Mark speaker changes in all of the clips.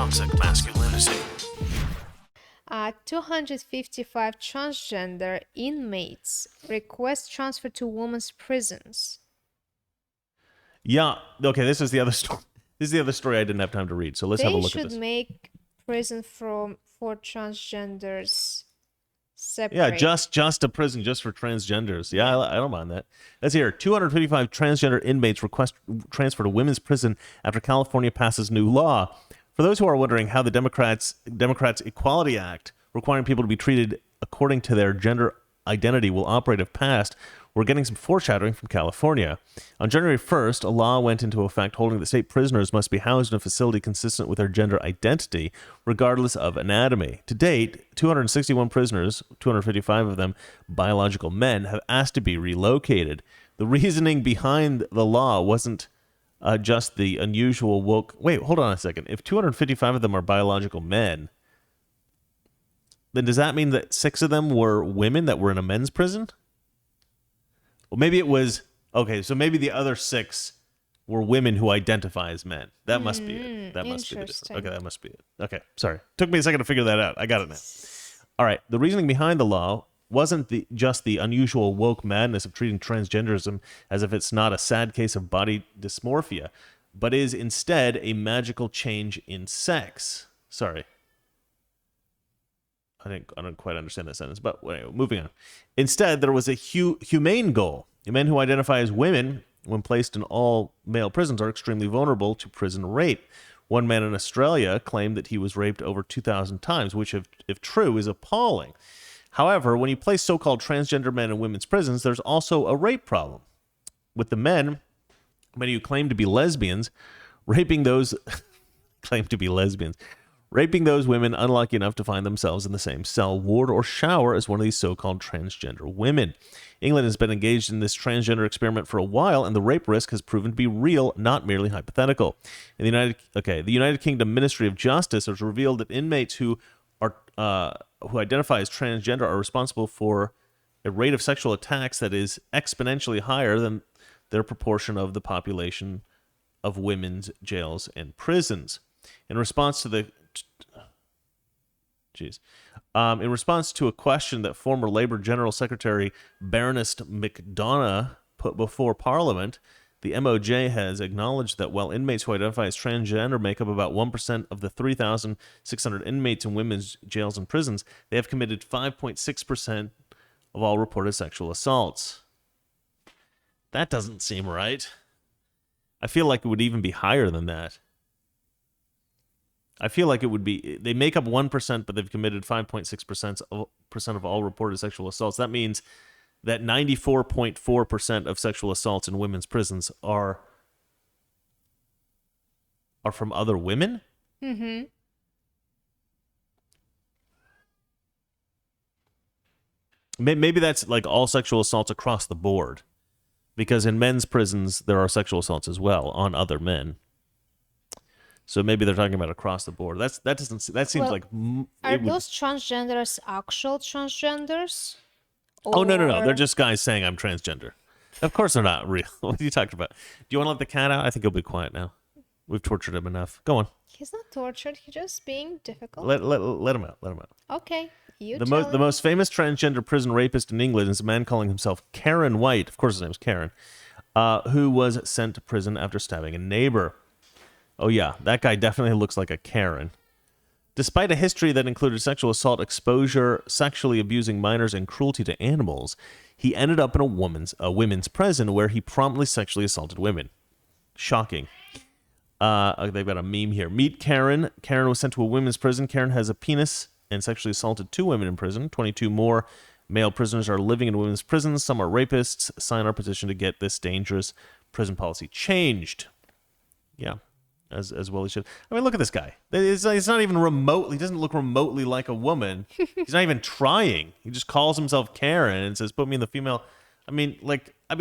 Speaker 1: toxic masculinity.
Speaker 2: 255 transgender inmates request transfer to women's prisons.
Speaker 3: Yeah. Okay. This is the other story. This is the other story I didn't have time to read. So let's have a look at
Speaker 2: They
Speaker 3: this.
Speaker 2: should make prison for transgenders separate.
Speaker 3: Yeah, just a prison just for transgenders. Yeah, I don't mind that. Let's hear 255 transgender inmates request transfer to women's prison after California passes new law. For those who are wondering how the Democrats' Equality Act, requiring people to be treated according to their gender identity, will operate if passed, we're getting some foreshadowing from California. On January 1st, a law went into effect holding that state prisoners must be housed in a facility consistent with their gender identity, regardless of anatomy. To date, 261 prisoners, 255 of them biological men, have asked to be relocated. The reasoning behind the law wasn't just the unusual woke... Wait, hold on a second. If 255 of them are biological men, then does that mean that 6 of them were women that were in a men's prison? Well, maybe it was... Okay, so maybe the other 6 were women who identify as men. That must be it. That must be it. Okay, that must be it. Okay, sorry. Took me a second to figure that out. I got it now. All right, the reasoning behind the law wasn't just the unusual woke madness of treating transgenderism as if it's not a sad case of body dysmorphia, but is instead a magical change in sex. Sorry. I don't quite understand that sentence, but anyway, moving on. Instead, there was a humane goal. Men who identify as women, when placed in all male prisons, are extremely vulnerable to prison rape. One man in Australia claimed that he was raped over 2,000 times, which, if true, is appalling. However, when you place so-called transgender men in women's prisons, there's also a rape problem. With the men, many who claim to be lesbians, raping those women unlucky enough to find themselves in the same cell, ward, or shower as one of these so-called transgender women. England has been engaged in this transgender experiment for a while, and the rape risk has proven to be real, not merely hypothetical. In the United Kingdom Ministry of Justice has revealed that inmates who identify as transgender are responsible for a rate of sexual attacks that is exponentially higher than their proportion of the population of women's jails and prisons. In response to a question that former Labour General Secretary Baroness McDonough put before Parliament, the MOJ has acknowledged that while inmates who identify as transgender make up about 1% of the 3,600 inmates in women's jails and prisons, they have committed 5.6% of all reported sexual assaults. That doesn't seem right. I feel like it would even be higher than that. I feel like it would be... They make up 1%, but they've committed 5.6% of all reported sexual assaults. That means that 94.4% of sexual assaults in women's prisons are from other women?
Speaker 2: Mm-hmm.
Speaker 3: Maybe that's like all sexual assaults across the board. Because in men's prisons, there are sexual assaults as well on other men. So maybe they're talking about across the board. That seems like...
Speaker 2: Are those transgenders actual transgenders?
Speaker 3: Oh, no. They're just guys saying I'm transgender. Of course they're not real. What are you talking about? Do you want to let the cat out? I think he'll be quiet now. We've tortured him enough. Go on.
Speaker 2: He's not tortured. He's just being difficult.
Speaker 3: Let him out. Let him out.
Speaker 2: Okay.
Speaker 3: The most famous transgender prison rapist in England is a man calling himself Karen White. Of course his name is Karen. Who was sent to prison after stabbing a neighbor. Oh yeah, that guy definitely looks like a Karen. Despite a history that included sexual assault, exposure, sexually abusing minors, and cruelty to animals, he ended up in a women's prison where he promptly sexually assaulted women. Shocking. They've got a meme here. Meet Karen. Karen was sent to a women's prison. Karen has a penis and sexually assaulted 2 women in prison. 22 more male prisoners are living in women's prisons. Some are rapists. Sign our petition to get this dangerous prison policy changed. Yeah. As well he should. I mean, look at this guy. He's not even remotely... He doesn't look remotely like a woman. He's not even trying. He just calls himself Karen and says, put me in the female... I mean,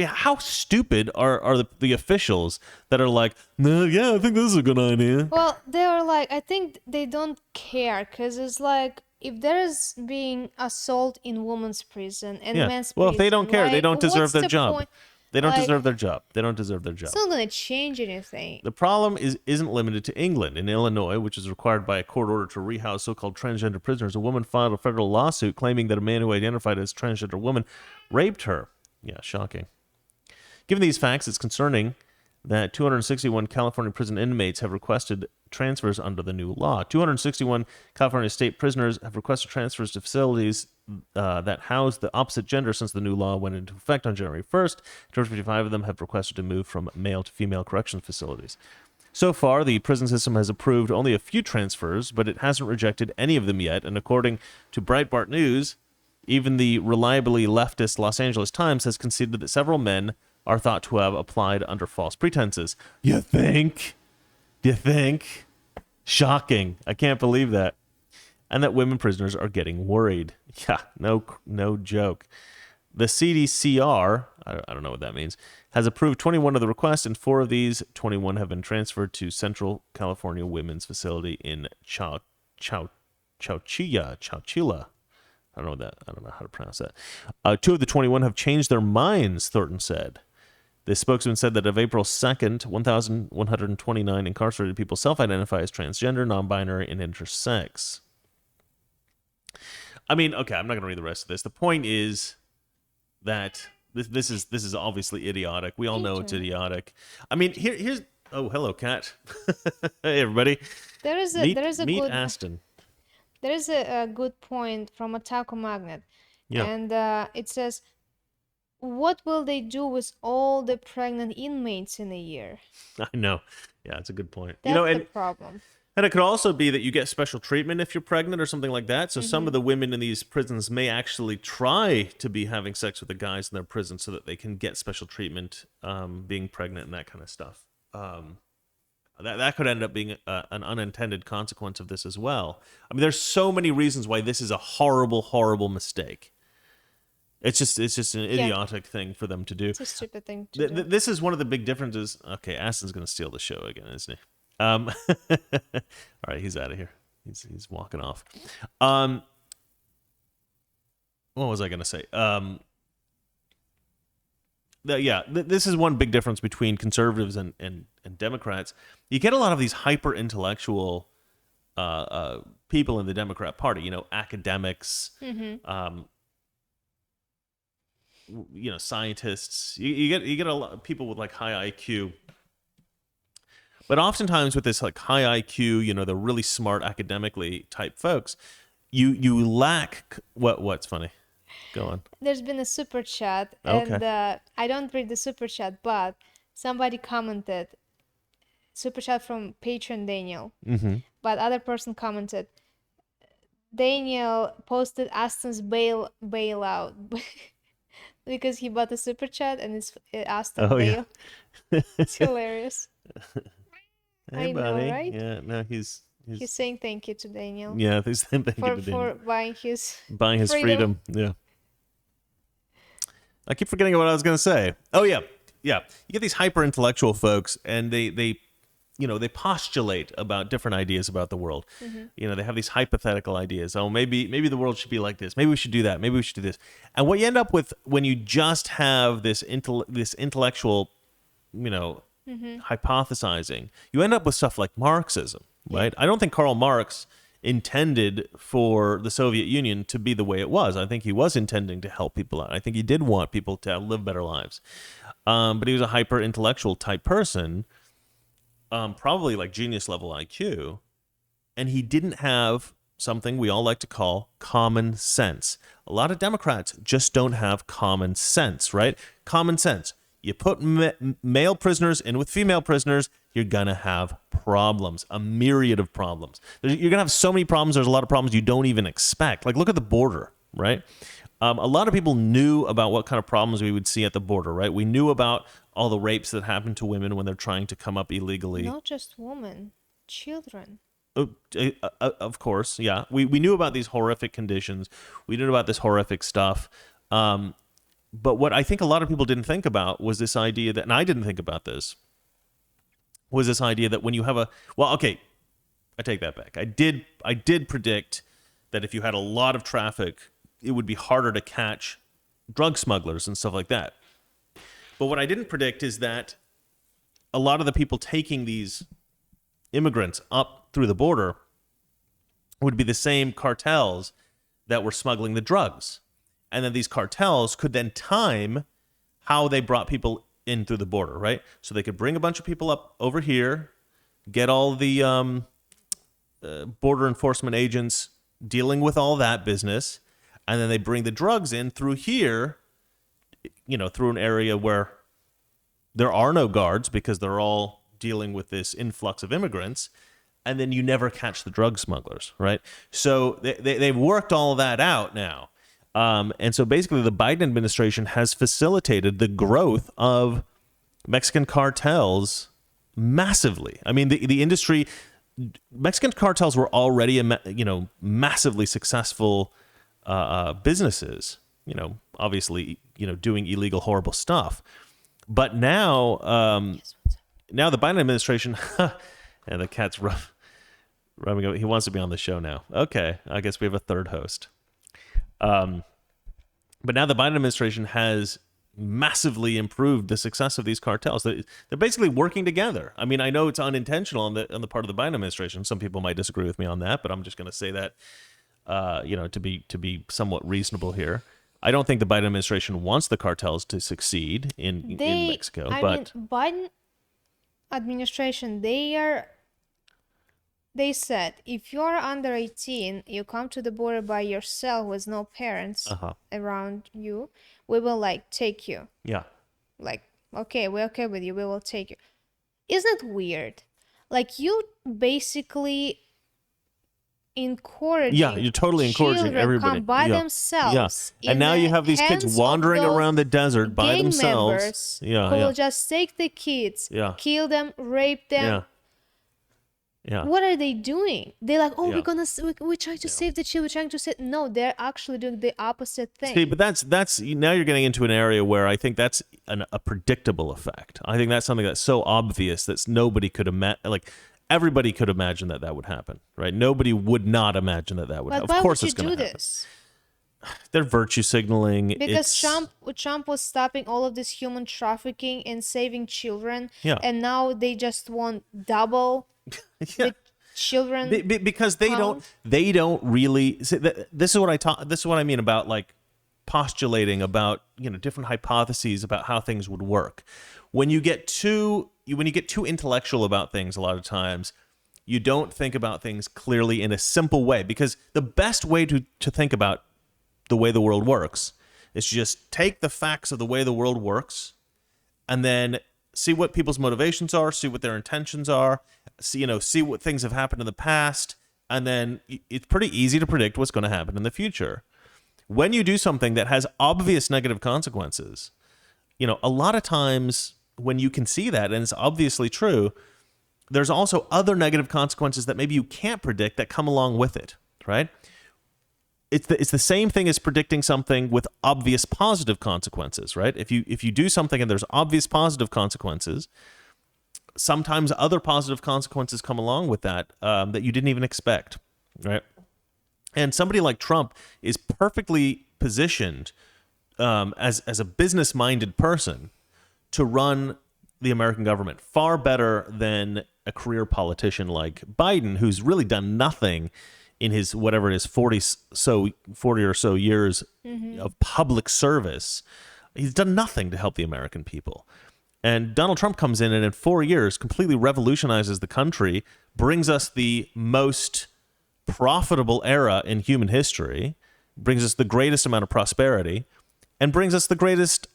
Speaker 3: how stupid are the officials that are like, no, yeah, I think this is a good idea.
Speaker 2: Well, they're like... I think they don't care, because it's like... If there is being assault in women's prison and men's prison...
Speaker 3: Well, if they don't care, they don't deserve their job.
Speaker 2: Point?
Speaker 3: They don't
Speaker 2: Like,
Speaker 3: deserve their job. They don't deserve their
Speaker 2: it's
Speaker 3: job.
Speaker 2: not gonna change anything.
Speaker 3: The problem isn't limited to England. In Illinois, which is required by a court order to rehouse so-called transgender prisoners, a woman filed a federal lawsuit claiming that a man who identified as a transgender woman raped her. Yeah, shocking. Given these facts, it's concerning that 261 California prison inmates have requested transfers under the new law. 261 California state prisoners have requested transfers to facilities that house the opposite gender since the new law went into effect on January 1st. 255 of them have requested to move from male to female corrections facilities. So far, the prison system has approved only a few transfers, but it hasn't rejected any of them yet. And according to Breitbart News, even the reliably leftist Los Angeles Times has conceded that several men are thought to have applied under false pretenses. You think? Do you think? Shocking. I can't believe that. And that women prisoners are getting worried. Yeah, no joke. The CDCR, I don't know what that means, has approved 21 of the requests, and 4 of these 21 have been transferred to Central California Women's Facility in Chowchilla. I don't know how to pronounce that. 2 of the 21 have changed their minds, Thornton said. The spokesman said that of April 2nd, 1,129 incarcerated people self-identify as transgender, non-binary, and intersex. I mean, okay, I'm not going to read the rest of this. The point is that this is obviously idiotic. We all know it's idiotic. I mean, here's oh, hello, Kat. Hey, everybody.
Speaker 2: There is a
Speaker 3: meet
Speaker 2: good
Speaker 3: Aston.
Speaker 2: there is a good point from a taco magnet,
Speaker 3: Yeah.
Speaker 2: and it says, "What will they do with all the pregnant inmates in a year?"
Speaker 3: I know. Yeah, it's a good point.
Speaker 2: That's
Speaker 3: You know,
Speaker 2: the
Speaker 3: and
Speaker 2: problem.
Speaker 3: and it could also be that you get special treatment if you're pregnant or something like that. So some of the women in these prisons may actually try to be having sex with the guys in their prison so that they can get special treatment, being pregnant and that kind of stuff. That could end up being an unintended consequence of this as well. I mean, there's so many reasons why this is a horrible, horrible mistake. It's just an idiotic thing for them to do.
Speaker 2: It's a stupid thing to do.
Speaker 3: This is one of the big differences. Okay, Aston's going to steal the show again, isn't he? All right, he's out of here. He's walking off. What was I going to say? This is one big difference between conservatives and Democrats. You get a lot of these hyper intellectual people in the Democrat Party. You know, academics. Scientists. You get a lot of people with like high IQ. But oftentimes with this like high IQ, the really smart academically type folks, you lack what's funny. Go on.
Speaker 2: There's been a super chat,
Speaker 3: Okay.
Speaker 2: and I don't read the super chat, but somebody commented, super chat from patron Daniel, but other person commented, Daniel posted Aston's bailout because he bought a super chat and it's Aston
Speaker 3: Oh,
Speaker 2: bail.
Speaker 3: yeah.
Speaker 2: It's hilarious.
Speaker 3: Hey,
Speaker 2: I know,
Speaker 3: buddy.
Speaker 2: right?
Speaker 3: Yeah, no, he's
Speaker 2: saying thank you to Daniel
Speaker 3: yeah, he's thank you
Speaker 2: for
Speaker 3: to Daniel.
Speaker 2: buying his
Speaker 3: freedom. Yeah. I keep forgetting what I was going to say. Oh yeah. You get these hyper intellectual folks, and they postulate about different ideas about the world. They have these hypothetical ideas. Oh, maybe the world should be like this. Maybe we should do that. Maybe we should do this. And what you end up with when you just have this intellectual, hypothesizing, you end up with stuff like Marxism, right? I don't think Karl Marx intended for the Soviet Union to be the way it was. I think he was intending to help people out. I think he did want people to live better lives. But he was a hyper intellectual type person, probably like genius level IQ, and he didn't have something we all like to call common sense. A lot of Democrats just don't have common sense, right? Common sense. You put male prisoners in with female prisoners, you're going to have problems, a myriad of problems. You're going to have so many problems. There's a lot of problems you don't even expect. Like, look at the border, right? A lot of people knew about what kind of problems we would see at the border, right? We knew about all the rapes that happen to women when they're trying to come up illegally.
Speaker 2: Not just women, children.
Speaker 3: Of course, yeah. We knew about these horrific conditions. We knew about this horrific stuff. But what I think a lot of people didn't think about was this idea that, and I didn't think about this, was this idea that when you have I take that back. I did predict that if you had a lot of traffic, it would be harder to catch drug smugglers and stuff like that. But what I didn't predict is that a lot of the people taking these immigrants up through the border would be the same cartels that were smuggling the drugs. And then these cartels could then time how they brought people in through the border, right? So they could bring a bunch of people up over here, get all the border enforcement agents dealing with all that business, and then they bring the drugs in through here, through an area where there are no guards because they're all dealing with this influx of immigrants, and then you never catch the drug smugglers, right? So they've worked all that out now. And so basically the Biden administration has facilitated the growth of Mexican cartels massively. I mean, the industry, Mexican cartels were already, massively successful businesses, obviously, doing illegal, horrible stuff. But now, now the Biden administration, and the cat's rubbing up. He wants to be on the show now. Okay, I guess we have a third host. But now the Biden administration has massively improved the success of these cartels. They're basically working together. I mean, I know it's unintentional on the part of the Biden administration. Some people might disagree with me on that, but I'm just going to say that, to be somewhat reasonable here. I don't think the Biden administration wants the cartels to succeed in Mexico.
Speaker 2: Biden administration, they said if you're under 18, you come to the border by yourself with no parents around you, we will take you.
Speaker 3: Yeah.
Speaker 2: Okay, we're okay with you, we will take you. Isn't it weird? You basically encouraging,
Speaker 3: you're totally encouraging everybody
Speaker 2: come by themselves.
Speaker 3: And now you have these kids wandering around the desert by themselves.
Speaker 2: Who will just take the kids, kill them, rape them.
Speaker 3: Yeah.
Speaker 2: What are they doing? They're like, we're trying to save the children, we're trying to save. No, they're actually doing the opposite thing.
Speaker 3: See, but that's now you're getting into an area where I think that's a predictable effect. I think that's something that's so obvious that nobody could imagine. Everybody could imagine that would happen, right? Nobody would not imagine that would happen. Of course, it's going to happen.
Speaker 2: This?
Speaker 3: They're virtue signaling.
Speaker 2: Because Trump was stopping all of this human trafficking and saving children, and now they just want double the children
Speaker 3: because they don't really. This is what I mean about postulating about different hypotheses about how things would work. When you get too intellectual about things, a lot of times you don't think about things clearly in a simple way, because the best way to think about the way the world works is to just take the facts of the way the world works and then see what people's motivations are, see what their intentions are, see what things have happened in the past, and then it's pretty easy to predict what's going to happen in the future. When you do something that has obvious negative consequences, a lot of times when you can see that, and it's obviously true, there's also other negative consequences that maybe you can't predict that come along with it, right? It's the same thing as predicting something with obvious positive consequences, right? If you do something and there's obvious positive consequences, sometimes other positive consequences come along with that that you didn't even expect, right? And somebody like Trump is perfectly positioned as a business-minded person to run the American government far better than a career politician like Biden, who's really done nothing in his 40 or so years of public service. He's done nothing to help the American people. And Donald Trump comes in and in 4 years completely revolutionizes the country, brings us the most profitable era in human history, brings us the greatest amount of prosperity, and brings us the greatest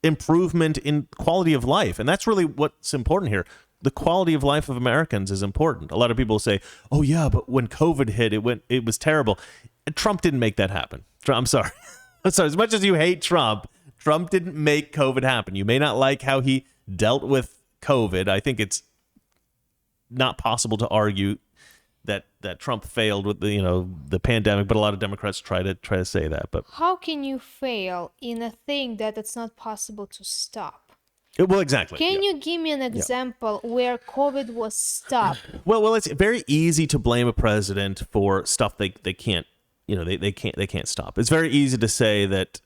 Speaker 3: improvement in quality of life. And that's really what's important here. The quality of life of Americans is important. A lot of people say, oh yeah, but when COVID hit, it was terrible. And Trump didn't make that happen. I'm sorry. As much as you hate Trump didn't make COVID happen. You may not like how he dealt with COVID. I think it's not possible to argue that Trump failed with the pandemic, but a lot of Democrats try to say that. But
Speaker 2: how can you fail in a thing that it's not possible to stop?
Speaker 3: Well, exactly.
Speaker 2: Can you give me an example where COVID was stopped?
Speaker 3: Well, it's very easy to blame a president for stuff they can't, they can't stop. It's very easy to say that,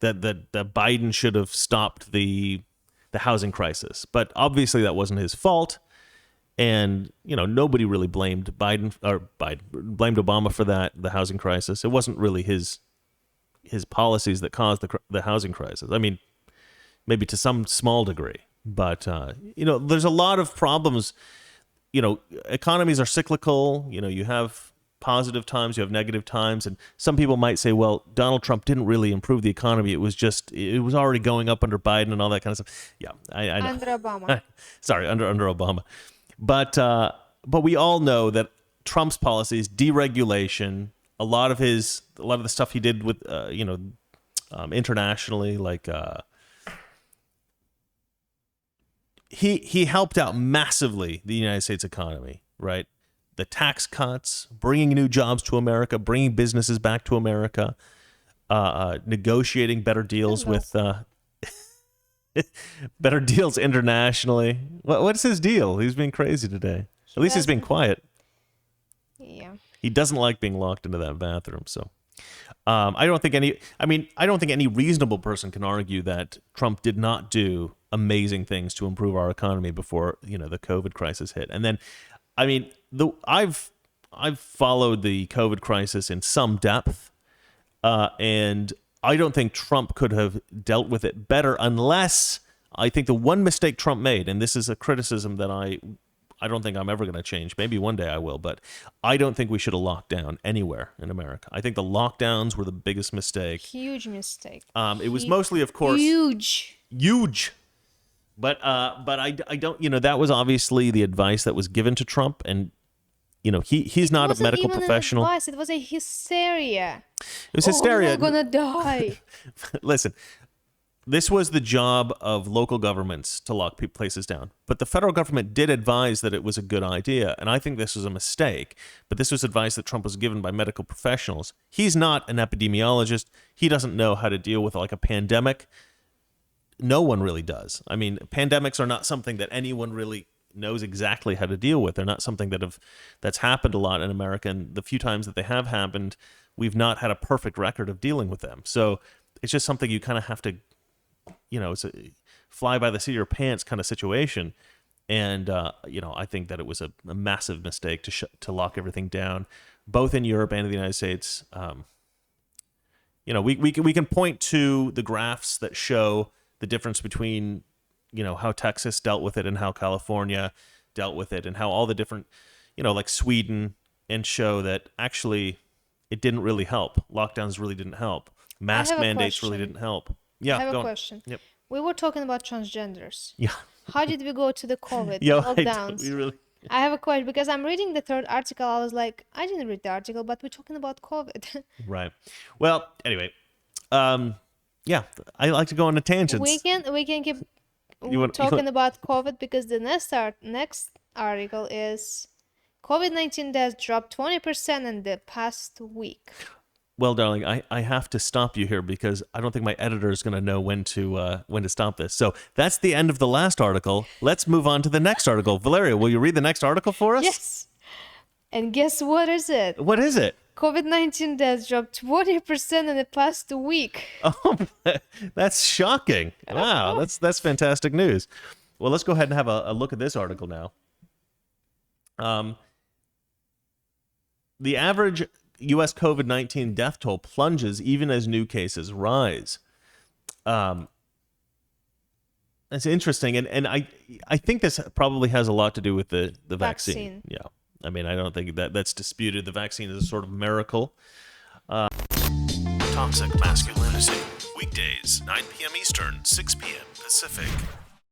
Speaker 3: that Biden should have stopped the housing crisis. But obviously that wasn't his fault. And, nobody really blamed blamed Obama for that, the housing crisis. It wasn't really his policies that caused the housing crisis. I mean, maybe to some small degree. But, there's a lot of problems. Economies are cyclical. You have positive times, you have negative times. And some people might say, well, Donald Trump didn't really improve the economy. It was already going up under Biden and all that kind of stuff. Yeah, I know.
Speaker 2: Under Obama.
Speaker 3: Sorry, under Obama. But we all know that Trump's policies, deregulation, a lot of the stuff he did with, internationally, like, he helped out massively the United States economy, right? The tax cuts, bringing new jobs to America, bringing businesses back to America, negotiating better deals with better deals internationally. What's his deal? He's being crazy today. At least he's being quiet.
Speaker 2: Yeah.
Speaker 3: He doesn't like being locked into that bathroom. So I don't think any reasonable person can argue that Trump did not do amazing things to improve our economy before, the COVID crisis hit. And then, I've followed the COVID crisis in some depth, and I don't think Trump could have dealt with it better unless I think the one mistake Trump made, and this is a criticism that I don't think I'm ever going to change. Maybe one day I will, but I don't think we should have locked down anywhere in America. I think the lockdowns were the biggest mistake.
Speaker 2: Huge mistake.
Speaker 3: It was mostly, of course, huge. But I don't, that was obviously the advice that was given to Trump, and he's not a medical professional.
Speaker 2: It was a hysteria.
Speaker 3: It was hysteria.
Speaker 2: We're gonna die.
Speaker 3: Listen, this was the job of local governments to lock places down, but the federal government did advise that it was a good idea, and I think this was a mistake. But this was advice that Trump was given by medical professionals. He's not an epidemiologist. He doesn't know how to deal with like a pandemic. No one really does. I mean, pandemics are not something that anyone really knows exactly how to deal with. They're not something that's happened a lot in America, and the few times that they have happened, we've not had a perfect record of dealing with them. So it's just something you kind of have to, it's a fly by the seat of your pants kind of situation. And I think that it was a massive mistake to lock everything down, both in Europe and in the United States. We can point to the graphs that show the difference between, how Texas dealt with it and how California dealt with it, and how all the different, like Sweden, and show that actually it didn't really help. Lockdowns really didn't help. Mask mandates really didn't help. Yeah,
Speaker 2: I have a question.
Speaker 3: Yep.
Speaker 2: We were talking about transgenders.
Speaker 3: Yeah.
Speaker 2: How did we go to the COVID lockdowns?
Speaker 3: I
Speaker 2: have a question because I'm reading the third article. I was like, I didn't read the article, but we're talking about COVID.
Speaker 3: Right. Well, anyway, yeah, I like to go on a tangent.
Speaker 2: We can keep talking about COVID because the next article is COVID-19 deaths dropped 20% in the past week.
Speaker 3: Well, darling, I have to stop you here because I don't think my editor is going to know when to stop this. So that's the end of the last article. Let's move on to the next article. Valeria, will you read the next article for us?
Speaker 2: Yes. And guess what is it?
Speaker 3: What is it?
Speaker 2: COVID-19 deaths dropped 20% in the past week.
Speaker 3: Oh, that's shocking. Wow, that's fantastic news. Well, let's go ahead and have a look at this article now. The average U.S. COVID-19 death toll plunges even as new cases rise. That's interesting, and I think this probably has a lot to do with the vaccine. Yeah. I mean, I don't think that's disputed. The vaccine is a sort of miracle. Toxic Masculinity. Weekdays, 9 p.m. Eastern, 6 p.m. Pacific.